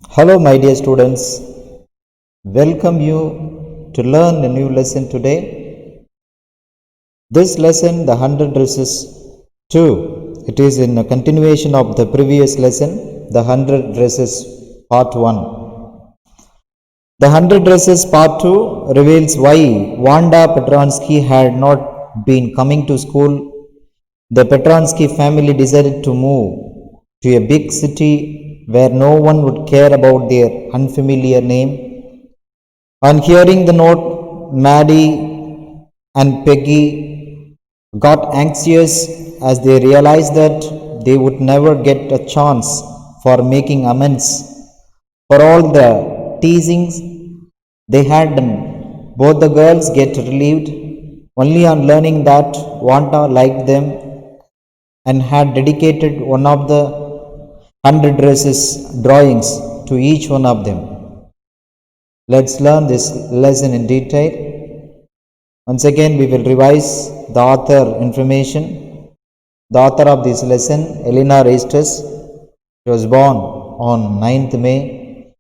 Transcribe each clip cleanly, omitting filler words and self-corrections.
Hello, my dear students. Welcome you to learn a new lesson today. This lesson, the 100 dresses 2, it is in a continuation of the previous lesson, the 100 dresses part 1. The 100 dresses part 2 reveals why Wanda Petronsky had not been coming to school. The Petronsky family decided to move to a big city where no one would care about their unfamiliar name. On hearing the note, Maddie and Peggy got anxious as they realized that they would never get a chance for making amends for all the teasings they had done. Both the girls get relieved only on learning that Wanda liked them and had dedicated one of the 100 dresses drawings to each one of them. Let's learn this lesson in detail. Once again, we will revise the author information. The author of this lesson, Eleanor Estes, she was born on 9th May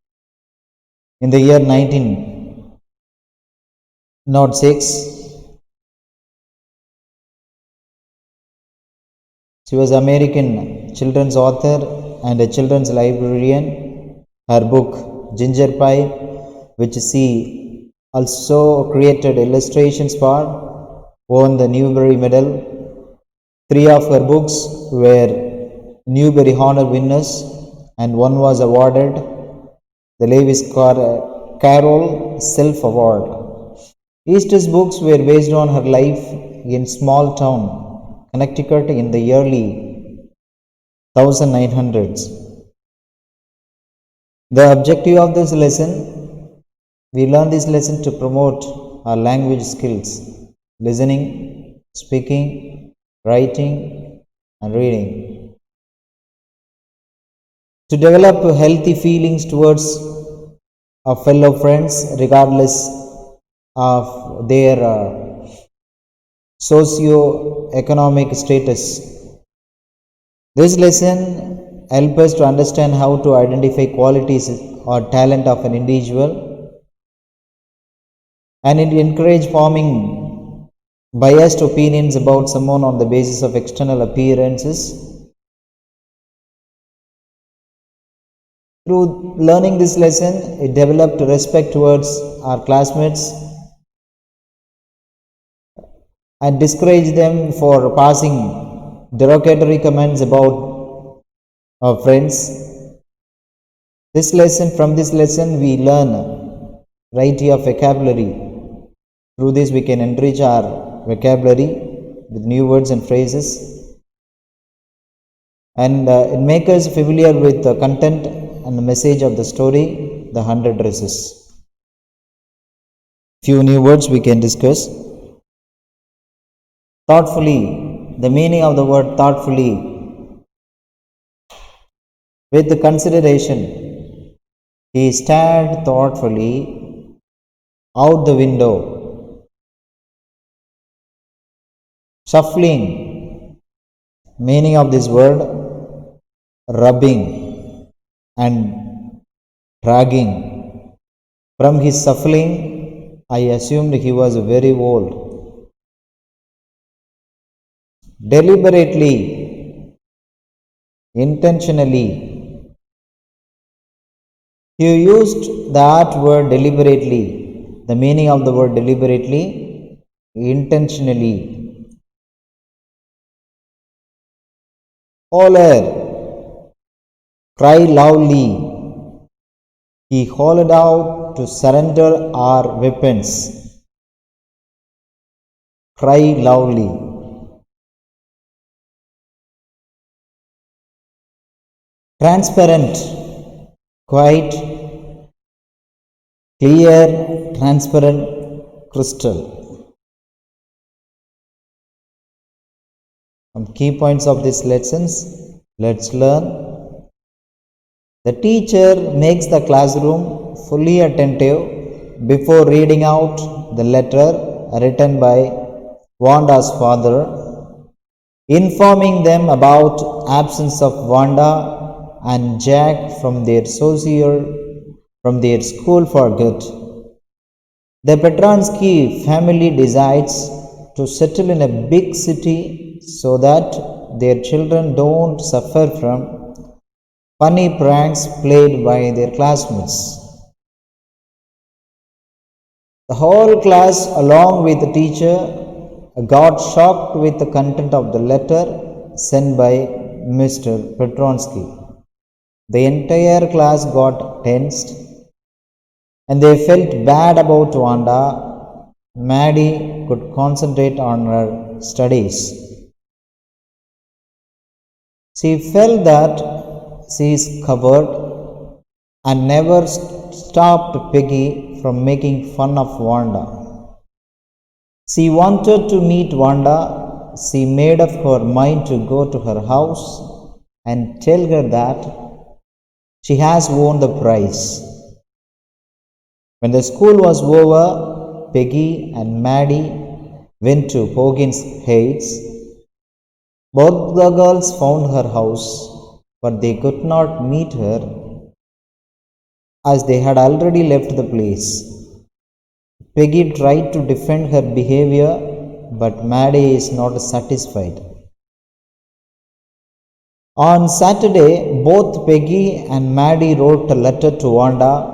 in the year 1906. She was American children's author and a children's librarian. Her book, Ginger Pie, which she also created illustrations for, won the Newbery Medal. 3 of her books were Newbery Honor winners and one was awarded the Lewis Carroll Self Award. Estes' books were based on her life in small town Connecticut in the early 1900s. The objective of this lesson, we learn this lesson to promote our language skills, listening, speaking, writing, and reading. To develop healthy feelings towards our fellow friends, regardless of their socio-economic status. This lesson helps us to understand how to identify qualities or talent of an individual, and it encourages forming biased opinions about someone on the basis of external appearances. Through learning this lesson, it developed respect towards our classmates and discourage them for passing derogatory comments about our friends. From this lesson, we learn variety of vocabulary. Through this, we can enrich our vocabulary with new words and phrases, and it makes us familiar with the content and the message of the story, The 100 Dresses. Few new words we can discuss. Thoughtfully. The meaning of the word thoughtfully. With the consideration. He stared thoughtfully out the window. Shuffling. Meaning of this word, rubbing and dragging. From his shuffling, I assumed he was very old. Deliberately, intentionally. You used that word deliberately. The meaning of the word deliberately, intentionally. Holler, cry loudly. He hollered out to surrender our weapons. Cry loudly. Transparent, quite clear, transparent crystal. Some key points of these lessons, let's learn. The teacher makes the classroom fully attentive before reading out the letter written by Wanda's father, informing them about absence of Wanda and Jack from their school for good. The Petronsky family decides to settle in a big city so that their children don't suffer from funny pranks played by their classmates. The whole class, along with the teacher, got shocked with the content of the letter sent by Mr. Petronsky. The entire class got tensed and they felt bad about Wanda. Maddie could concentrate on her studies. She felt that she is covered and never stopped Peggy from making fun of Wanda. She wanted to meet Wanda. She made up her mind to go to her house and tell her that she has won the prize. When the school was over, Peggy and Maddie went to Poggins Heights. Both the girls found her house, but they could not meet her as they had already left the place. Peggy tried to defend her behavior, but Maddie is not satisfied. On Saturday, both Peggy and Maddie wrote a letter to Wanda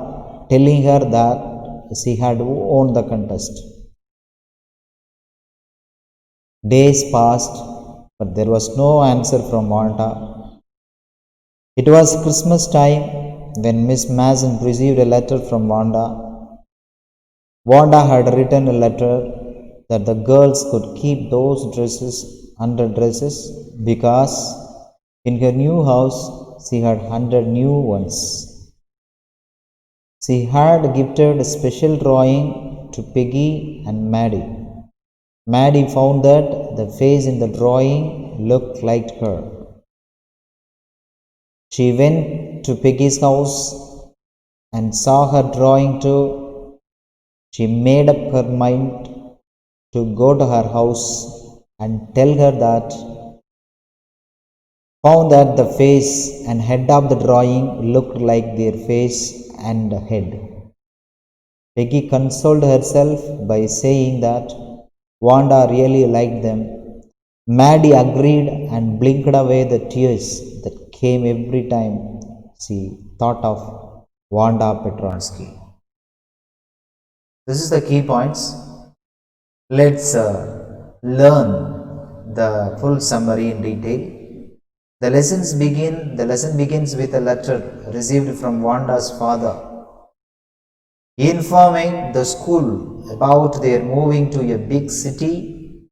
telling her that she had won the contest. Days passed, but there was no answer from Wanda. It was Christmas time when Miss Mason received a letter from Wanda. Wanda had written a letter that the girls could keep those dresses because in her new house she had 100 new ones. She had gifted a special drawing to Peggy and Maddie. Maddie found that the face in the drawing looked like her. She went to Peggy's house and saw her drawing too. She made up her mind to go to her house and tell her that. Found that the face and head of the drawing looked like their face and head. Peggy consoled herself by saying that Wanda really liked them. Maddie agreed and blinked away the tears that came every time she thought of Wanda Petronsky. This is the key points. Let's learn the full summary in detail. The lesson begins with a letter received from Wanda's father, informing the school about their moving to a big city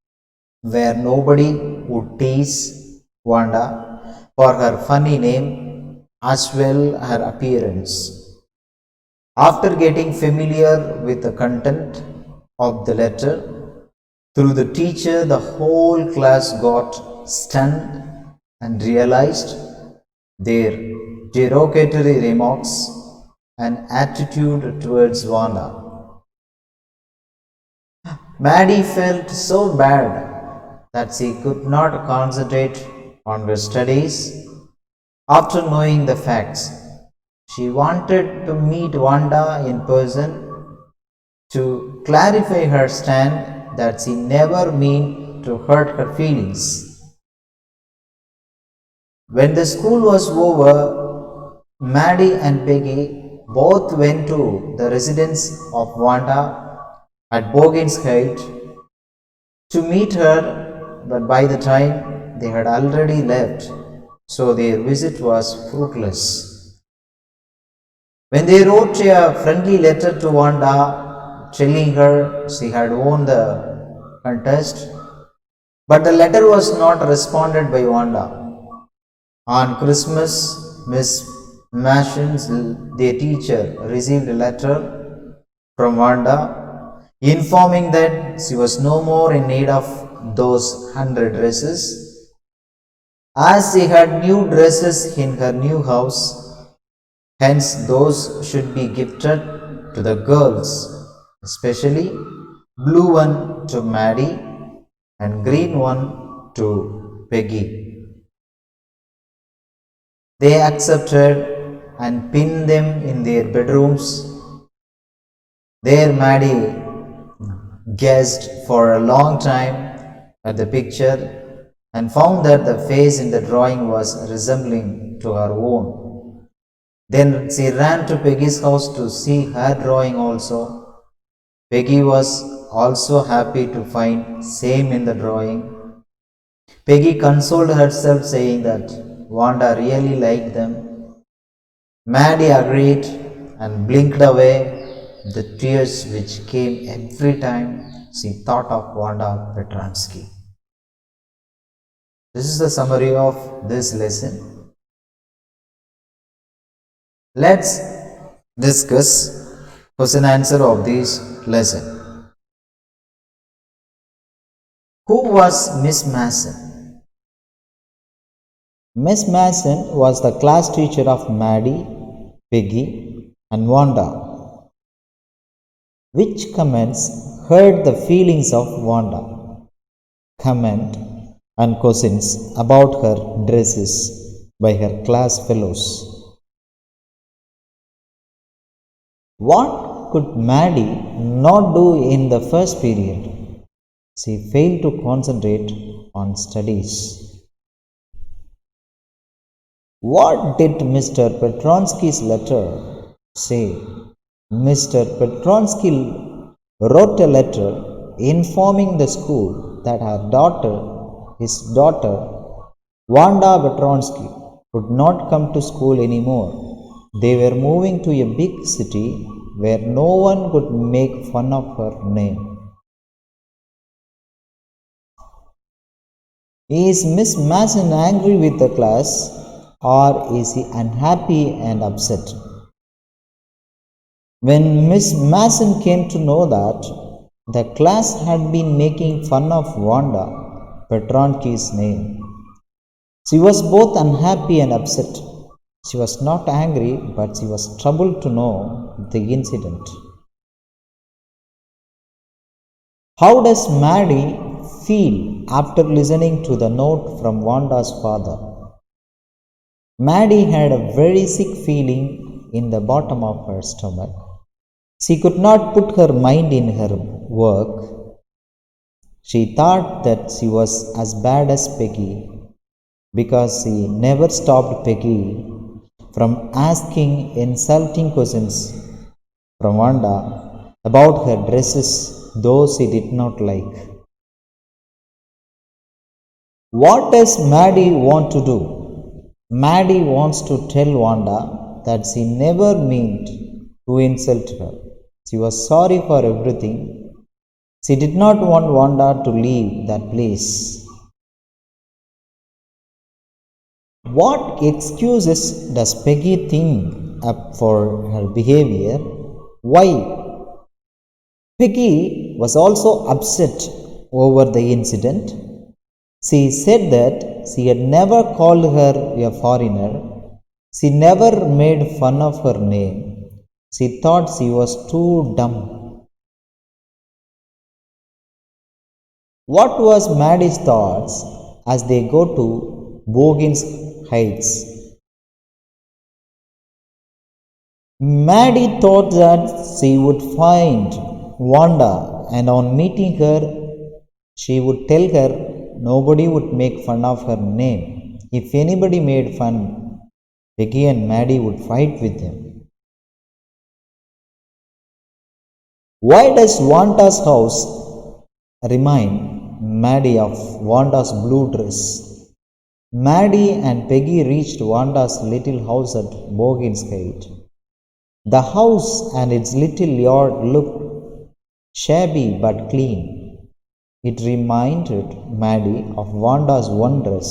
where nobody would tease Wanda for her funny name as well as her appearance. After getting familiar with the content of the letter through the teacher, the whole class got stunned and realized their derogatory remarks and attitude towards Wanda. Maddie felt so bad that she could not concentrate on her studies. After knowing the facts, she wanted to meet Wanda in person to clarify her stand that she never meant to hurt her feelings. When the school was over, Maddie and Peggy both went to the residence of Wanda at Boggins Heights to meet her, but by the time they had already left, so their visit was fruitless. When they wrote a friendly letter to Wanda telling her she had won the contest, but the letter was not responded by Wanda. On Christmas, Miss Mason's, their teacher, received a letter from Wanda informing that she was no more in need of those 100 dresses, as she had new dresses in her new house. Hence, those should be gifted to the girls, especially blue one to Maddie and green one to Peggy. They accepted and pinned them in their bedrooms. There, Maddie gazed for a long time at the picture and found that the face in the drawing was resembling to her own. Then she ran to Peggy's house to see her drawing also. Peggy was also happy to find same in the drawing. Peggy consoled herself saying that Wanda really liked them. Maddie agreed and blinked away the tears which came every time she thought of Wanda Petransky. This is the summary of this lesson. Let's discuss question answer of this lesson. Who was Miss Mason? Miss Mason was the class teacher of Maddie, Peggy, and Wanda. Which comments hurt the feelings of Wanda? Comment and questions about her dresses by her class fellows. What could Maddie not do in the first period? She failed to concentrate on studies. What did Mr. Petronsky's letter say? Mr. Petronsky wrote a letter informing the school that his daughter, Wanda Petronsky, would not come to school anymore. They were moving to a big city where no one could make fun of her name. Is Miss Mason angry with the class, or is she unhappy and upset? When Miss Mason came to know that the class had been making fun of Wanda Petronsky's name, she was both unhappy and upset. She was not angry, but she was troubled to know the incident. How does Maddie feel after listening to the note from Wanda's father? Maddie had a very sick feeling in the bottom of her stomach. She could not put her mind in her work. She thought that she was as bad as Peggy because she never stopped Peggy from asking insulting questions from Wanda about her dresses, though she did not like. What does Maddie want to do? Maddie wants to tell Wanda that she never meant to insult her. She was sorry for everything. She did not want Wanda to leave that place. What excuses does Peggy think up for her behavior? Why? Peggy was also upset over the incident. She said that she had never called her a foreigner. She never made fun of her name. She thought she was too dumb. What was Maddie's thoughts as they go to Bogin's Heights? Maddie thought that she would find Wanda, and on meeting her, she would tell her nobody would make fun of her name. If anybody made fun, Peggy and Maddie would fight with them. Why does Wanda's house remind Maddie of Wanda's blue dress? Maddie and Peggy reached Wanda's little house at Bogin's Heights. The house and its little yard looked shabby but clean. It reminded Maddie of Wanda's one dress,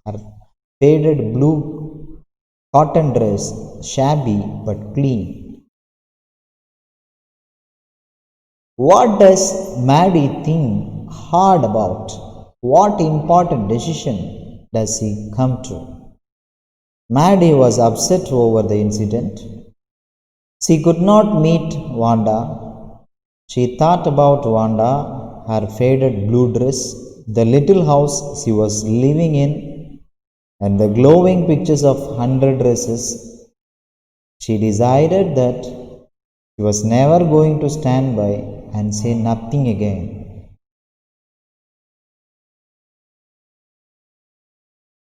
her faded blue cotton dress, shabby but clean. What does Maddie think hard about? What important decision does she come to? Maddie was upset over the incident. She could not meet Wanda. She thought about Wanda, her faded blue dress, the little house she was living in, and the glowing pictures of 100 dresses, she decided that she was never going to stand by and say nothing again.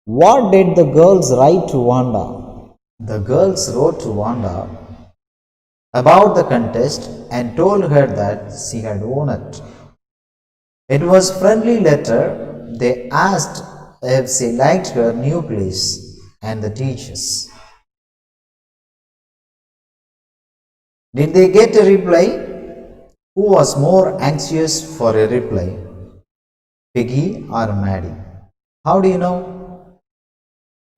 What did the girls write to Wanda? The girls wrote to Wanda about the contest and told her that she had won it. It was a friendly letter. They asked if she liked her new place and the teachers. Did they get a reply? Who was more anxious for a reply, Peggy or Maddie? How do you know?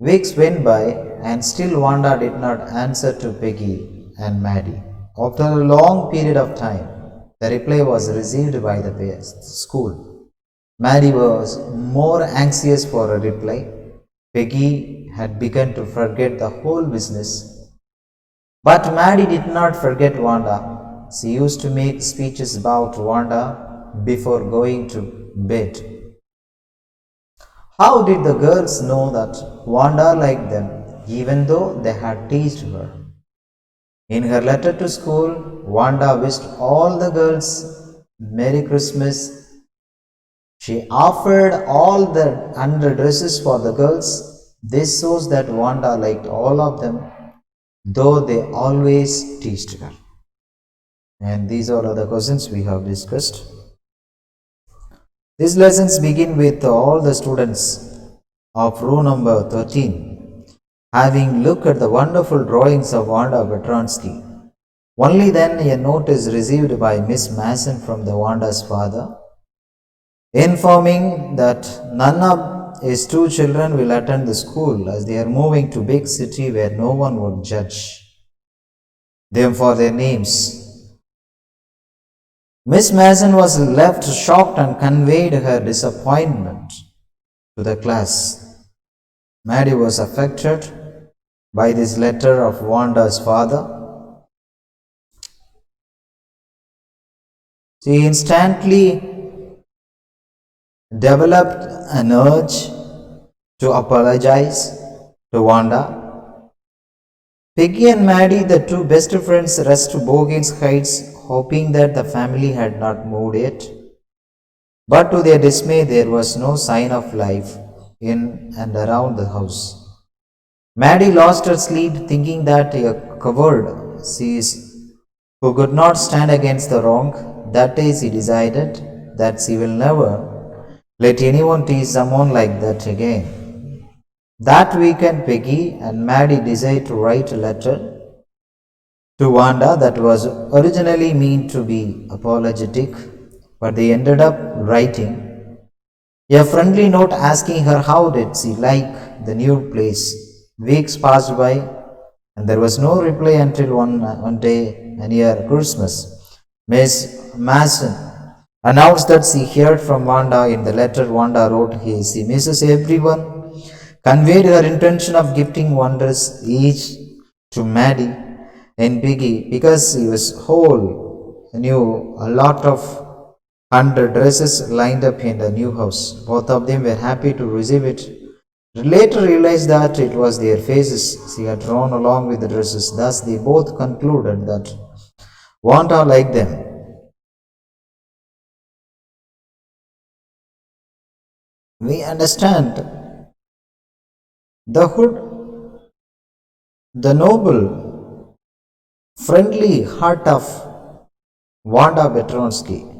Weeks went by and still Wanda did not answer to Peggy and Maddie. After a long period of time, the reply was received by the school. Maddie was more anxious for a reply. Peggy had begun to forget the whole business. But Maddie did not forget Wanda. She used to make speeches about Wanda before going to bed. How did the girls know that Wanda liked them even though they had teased her? In her letter to school, Wanda wished all the girls Merry Christmas. She offered all the 100 dresses for the girls. This shows that Wanda liked all of them, though they always teased her. And these are the questions we have discussed. These lessons begin with all the students of row number 13 having looked at the wonderful drawings of Wanda Bertronsky. Only then a note is received by Miss Mason from the Wanda's father, informing that none of his two children will attend the school as they are moving to big city where no one would judge them for their names. Miss Mason was left shocked and conveyed her disappointment to the class. Maddie was affected by this letter of Wanda's father. She instantly developed an urge to apologize to Wanda. Peggy and Maddie, the two best friends, rushed to Bogans Heights, hoping that the family had not moved yet. But to their dismay, there was no sign of life in and around the house. Maddie lost her sleep, thinking that a coward she is who could not stand against the wrong. That day she decided that she will never let anyone tease someone like that again. That weekend, Peggy and Maddie decided to write a letter to Wanda that was originally meant to be apologetic, but they ended up writing a friendly note asking her how did she like the new place. Weeks passed by and there was no reply until one day near Christmas. Miss Mason announced that she heard from Wanda. In the letter, Wanda wrote, she misses everyone, conveyed her intention of gifting wonders each to Maddie and Peggy because she was whole, knew a lot of 100 dresses lined up in the new house. Both of them were happy to receive it. Later realized that it was their faces she had drawn along with the dresses. Thus they both concluded that Wanda liked them. We understand the noble, friendly heart of Wanda Bertronsky.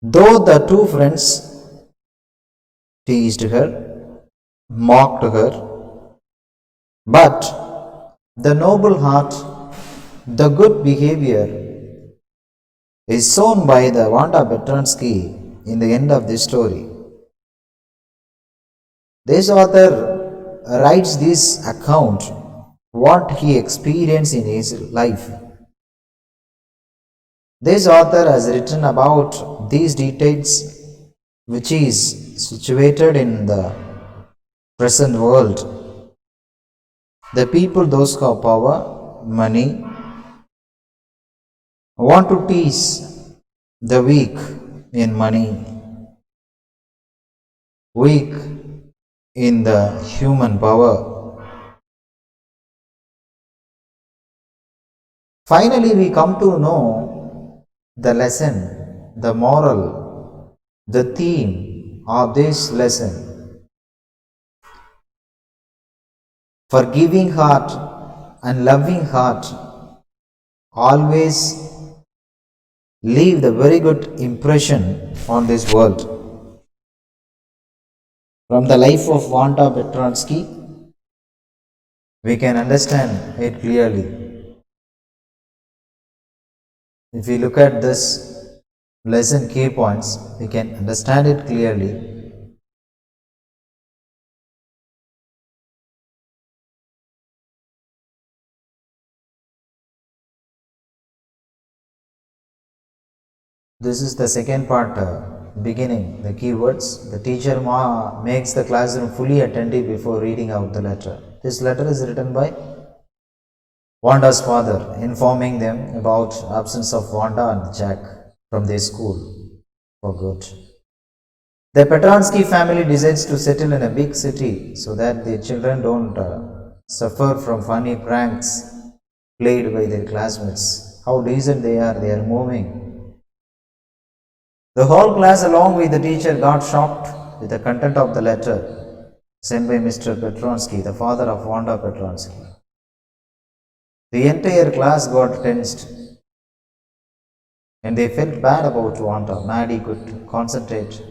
Though the two friends teased her, mocked her, but the noble heart, the good behavior is shown by the Wanda Bertronsky in the end of this story. This author writes this account what he experienced in his life. This author has written about these details which is situated in the present world. The people, those who have power, money, want to tease the weak in money, weak in the human power. Finally, we come to know the lesson, the moral, the theme of this lesson. Forgiving heart and loving heart always leave the very good impression on this world. From the life of Wanda Petronsky, we can understand it clearly. If we look at this lesson key points, we can understand it clearly. This is the second part, beginning, the keywords. The teacher makes the classroom fully attentive before reading out the letter. This letter is written by Wanda's father, informing them about absence of Wanda and Jack from their school for good. The Petronsky family decides to settle in a big city so that their children don't suffer from funny pranks played by their classmates. How decent they are moving. The whole class, along with the teacher, got shocked with the content of the letter sent by Mr. Petronsky, the father of Wanda Petronsky. The entire class got tensed and they felt bad about Wanda. Maddie could concentrate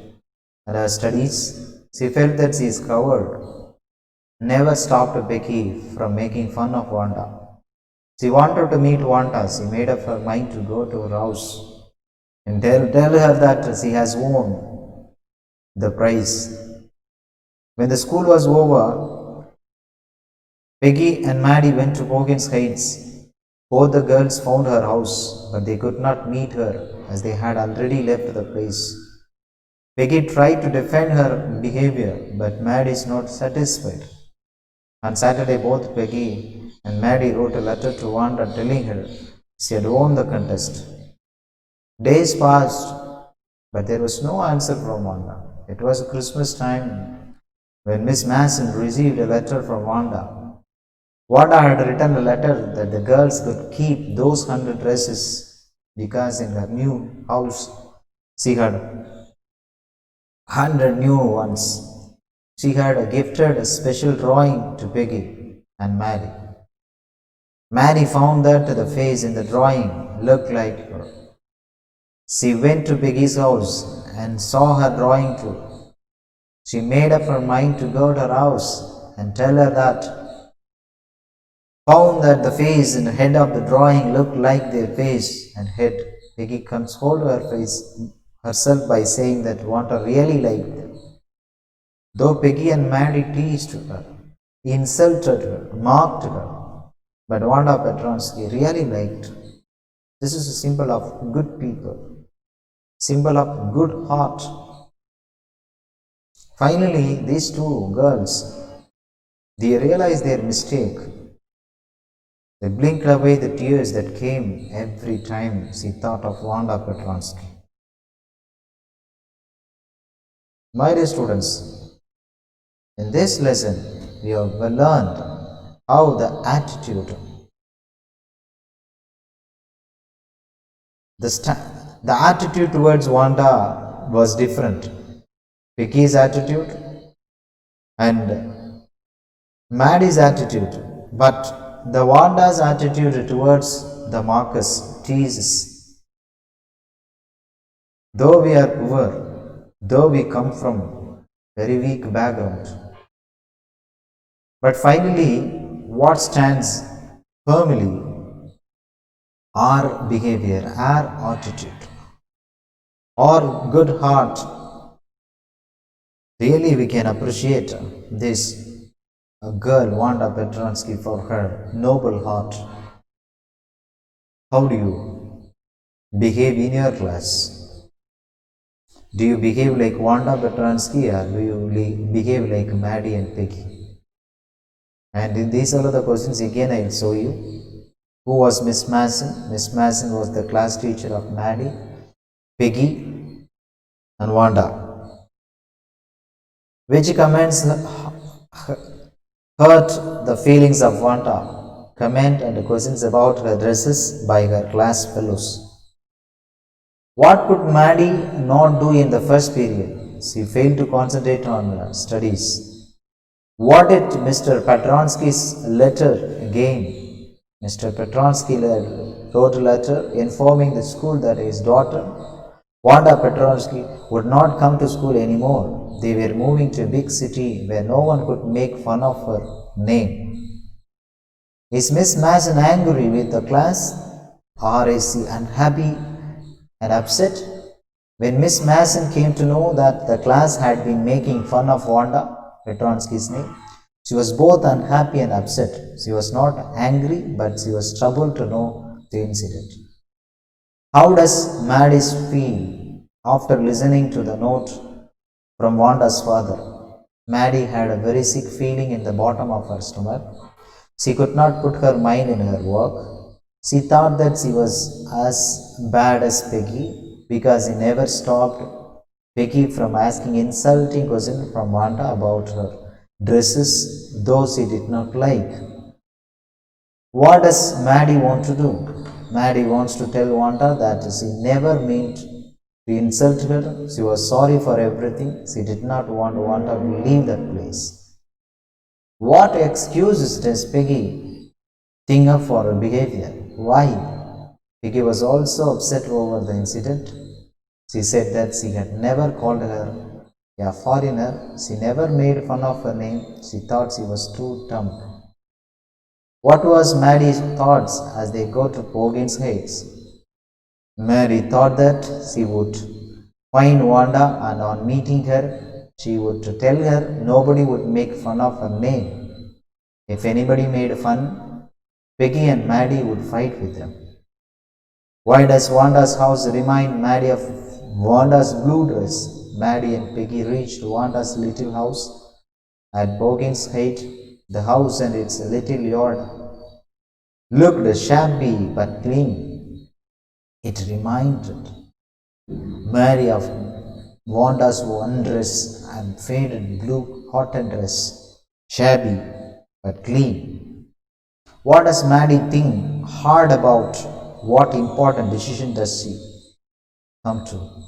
on her studies. She felt that she is covered. Never stopped Becky from making fun of Wanda. She wanted to meet Wanda. She made up her mind to go to her house and tell her that she has won the prize. When the school was over, Peggy and Maddie went to Morgan's Heights. Both the girls found her house, but they could not meet her as they had already left the place. Peggy tried to defend her behavior, but Maddie is not satisfied. On Saturday, both Peggy and Maddie wrote a letter to Wanda telling her she had won the contest. Days passed, but there was no answer from Wanda. It was Christmas time when Miss Mason received a letter from Wanda. Wanda had written a letter that the girls could keep those 100 dresses because in her new house she had 100 new ones. She had gifted a special drawing to Peggy and Mary. Mary found that the face in the drawing looked like her. She went to Peggy's house and saw her drawing too. She made up her mind to go to her house and tell her that. Found that the face and head of the drawing looked like their face and head. Peggy consoled herself by saying that Wanda really liked them. Though Peggy and Maddie teased her, insulted her, mocked her, but Wanda Petronsky really liked her. This is a symbol of good people, symbol of good heart. Finally, these two girls, they realized their mistake. They blinked away the tears that came every time she thought of Wanda Petronsky. My dear students, in this lesson, we have learned how the attitude towards Wanda was different. Vicky's attitude and Maddie's attitude, but the Wanda's attitude towards the Marcus teases. Though we are poor, though we come from very weak background, but finally what stands firmly? Our behavior, our attitude, our good heart. Really we can appreciate this girl Wanda Petronsky for her noble heart. How do you behave in your class? Do you behave like Wanda Petronsky or do you behave like Maddie and Peggy? And these are the questions again I will show you. Who was Miss Mason? Miss Mason was the class teacher of Maddie, Peggy and Wanda. Which comments hurt the feelings of Wanda. Comment and questions about her dresses by her class fellows. What could Maddie not do in the first period? She failed to concentrate on her studies. What did Mr. Petronsky's letter gain? Mr. Petronsky wrote a letter informing the school that his daughter, Wanda Petronsky, would not come to school anymore. They were moving to a big city where no one could make fun of her name. Is Miss Mason angry with the class, or is she unhappy and upset? When Miss Mason came to know that the class had been making fun of Wanda Petronsky's name, she was both unhappy and upset. She was not angry, but she was troubled to know the incident. How does Maddie feel after listening to the note from Wanda's father? Maddie had a very sick feeling in the bottom of her stomach. She could not put her mind in her work. She thought that she was as bad as Peggy because he never stopped Peggy from asking insulting questions from Wanda about her dresses, those she did not like. What does Maddie want to do? Maddie wants to tell Wanda that she never meant to insult her. She was sorry for everything. She did not want Wanda to leave that place. What excuses does Peggy think of for her behavior? Why? Peggy was also upset over the incident. She said that she had never called her a foreigner. She never made fun of her name. She thought she was too dumb. What was Maddie's thoughts as they go to Boggins Heights? Mary thought that she would find Wanda, and on meeting her, she would tell her nobody would make fun of her name. If anybody made fun, Peggy and Maddie would fight with them. Why does Wanda's house remind Maddie of Wanda's blue dress? Maddie and Peggy reached Wanda's little house at Boggins Heights. The house and its little yard looked shabby but clean. It reminded Mary of Wanda's one dress and faded blue cotton dress, shabby but clean. What does Maddie think hard about? What important decision does she come to?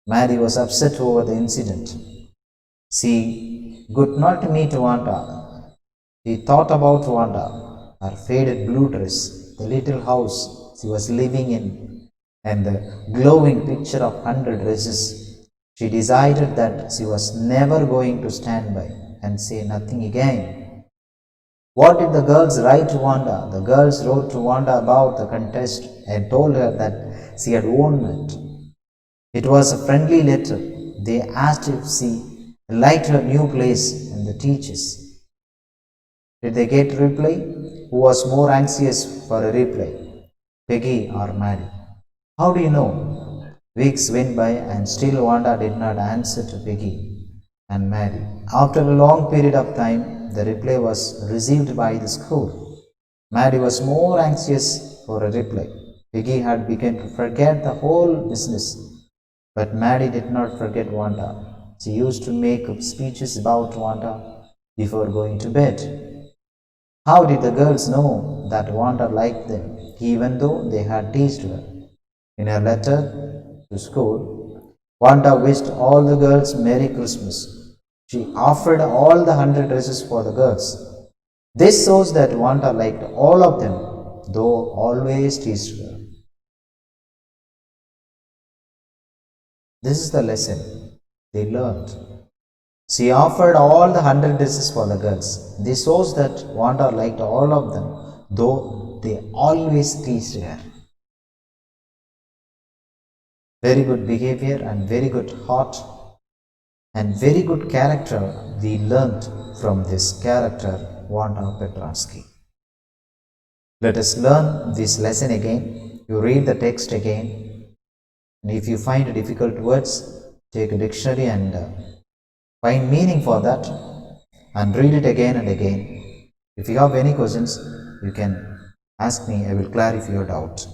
Maddie was upset over the incident. She could not meet Wanda. She thought about Wanda, her faded blue dress, the little house she was living in, and the glowing picture of 100 dresses. She decided that she was never going to stand by and say nothing again. What did the girls write to Wanda? The girls wrote to Wanda about the contest and told her that she had won it. It was a friendly letter. They asked if she liked her new place and the teachers. Did they get a reply? Who was more anxious for a reply, Peggy or Maddie? How do you know? Weeks went by and still Wanda did not answer to Peggy and Maddie. After a long period of time, the reply was received by the school. Maddie was more anxious for a reply. Peggy had begun to forget the whole business, but Maddie did not forget Wanda. She used to make up speeches about Wanda before going to bed. How did the girls know that Wanda liked them, even though they had teased her? In her letter to school, Wanda wished all the girls Merry Christmas. She offered all the 100 dresses for the girls. This shows that Wanda liked all of them, though always teased her. This is the lesson they learned. She offered all the 100 dresses for the girls. This shows that Wanda liked all of them, though they always teased her. Very good behavior and very good heart and very good character we learned from this character, Wanda Petronsky. Let us learn this lesson again. You read the text again, and if you find difficult words, take a dictionary and find meaning for that and read it again and again. If you have any questions, you can ask me. I will clarify your doubt.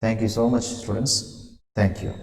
Thank you so much, students. Thank you.